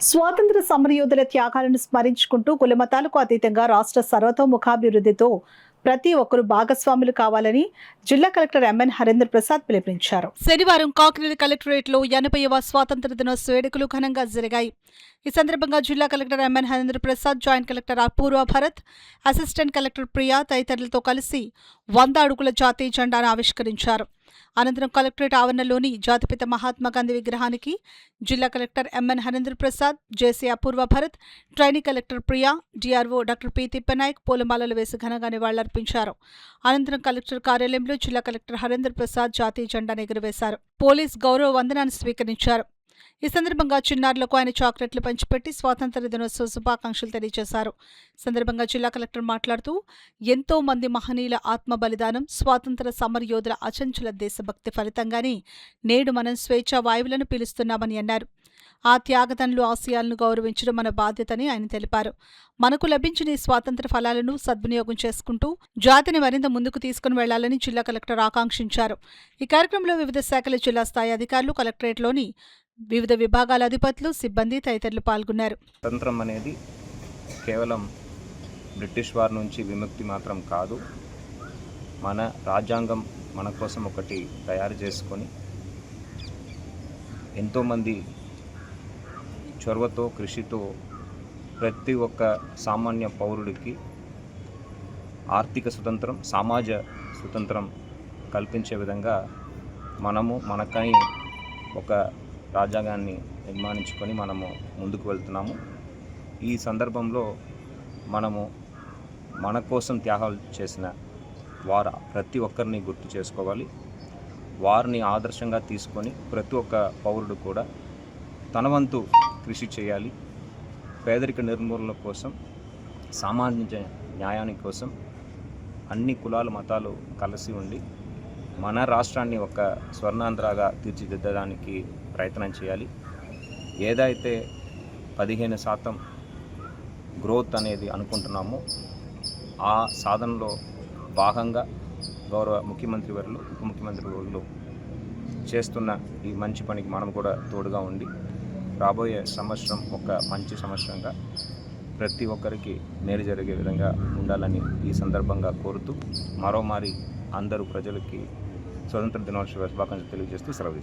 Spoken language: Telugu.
స్వాతంత్ర సమరయోధుల త్యాగాలను స్మరించుకుంటూ కులమతాలకు అతీతంగా రాష్ట్ర సర్వతోముఖాభివృద్ధితో ప్రతి ఒక్కరూ భాగస్వాములు కావాలని జిల్లా కలెక్టర్ ఎంఎన్ హరేంద్ర ప్రసాద్ పిలుపునిచ్చారు. శనివారం కాకినాడ కలెక్టరేట్లో 80వ స్వాతంత్ర దినోత్సవ వేడుకలు ఘనంగా జరిగాయి. ఈ సందర్భంగా జిల్లా collector MN Harendra Prasad, joint collector Apoorva Bharat, assistant collector Priya తదితరులతో కలిసి 100 అడుగుల జాతీయ జెండాను ఆవిష్కరించారు. అనంతరం కలెక్టరేట్ ఆవరణలోని జాతిపిత మహాత్మా గాంధీ విగ్రహానికి జిల్లా collector MN Harendra Prasad, JC Apoorva Bharat, trainee collector Priya, DRO doctor P Tippanayak పూలమాలలు వేసి ఘనంగా నివాళులర్పించారు. అనంతరం కలెక్టర్ కార్యాలయంలో జిల్లా కలెక్టర్ హరేంద్ర ప్రసాద్ జాతీయ జెండాను ఎగురవేశారు. పోలీస్ గౌరవ వందనాన్ని స్వీకరించారు. ఈ సందర్భంగా చిన్నారులకు ఆయన చాక్లెట్లు పంచిపెట్టి స్వాతంత్ర దినోత్సవ శుభాకాంక్షలు తెలియజేశారు. సందర్భంగా జిల్లా కలెక్టర్ మాట్లాడుతూ ఎంతో మంది మహనీయుల ఆత్మ బలిదానం, స్వాతంత్ర సమరయోధుల అచంచల దేశభక్తి ఫలితంగానే నేడు మనం స్వేచ్ఛా వాయువులను పీలుస్తున్నామని అన్నారు. ఆ త్యాగతనులు ఆశయాలను గౌరవించడం మన బాధ్యతని ఆయన తెలిపారు. మనకు లభించిన ఈ స్వాతంత్ర ఫలాలను సద్వినియోగం చేసుకుంటూ జాతిని మరింత ముందుకు తీసుకుని వెళ్లాలని జిల్లా కలెక్టర్ ఆకాంక్షించారు. ఈ కార్యక్రమంలో వివిధ శాఖల జిల్లా స్థాయి అధికారులు, కలెక్టరేట్లోని వివిధ విభాగాల అధిపతులు, సిబ్బంది తదితరులు పాల్గొన్నారు. స్వతంత్రం అనేది కేవలం బ్రిటిష్ వారి నుంచి విముక్తి మాత్రం కాదు. మన రాజ్యాంగం మన కోసం ఒకటి తయారు చేసుకొని ఎంతోమంది చొరవతో, కృషితో ప్రతి ఒక్క సామాన్య పౌరుడికి ఆర్థిక స్వతంత్రం, సమాజ స్వతంత్రం కల్పించే విధంగా మనము మనకై ఒక రాజ్యాంగాన్ని నిర్మాణించుకొని మనము ముందుకు వెళ్తున్నాము. ఈ సందర్భంలో మనము మన కోసం త్యాగాలు చేసిన వారు ప్రతి ఒక్కరిని గుర్తు చేసుకోవాలి. వారిని ఆదర్శంగా తీసుకొని ప్రతి ఒక్క పౌరుడు కూడా తన వంతు కృషి చేయాలి. పేదరిక నిర్మూలన కోసం, సామాజిక న్యాయాని కోసం అన్ని కులాలు, మతాలు కలిసి ఉండి మన రాష్ట్రాన్ని ఒక స్వర్ణాంధ్రగా తీర్చిదిద్దడానికి ప్రయత్నం చేయాలి. ఏదైతే 15% గ్రోత్ అనేది అనుకుంటున్నామో ఆ సాధనలో భాగంగా గౌరవ ముఖ్యమంత్రి వర్యులు, ఉప ముఖ్యమంత్రి వర్యులు చేస్తున్న ఈ మంచి పనికి మనం కూడా తోడుగా ఉండి రాబోయే సంవత్సరం ఒక మంచి సంవత్సరంగా ప్రతి ఒక్కరికి మేలు జరిగే విధంగా ఉండాలని ఈ సందర్భంగా కోరుతూ మరోమారి అందరూ ప్రజలకి స్వతంత్ర దినోత్సవ శుభాకాంక్షలు తెలియజేస్తూ సెలవు.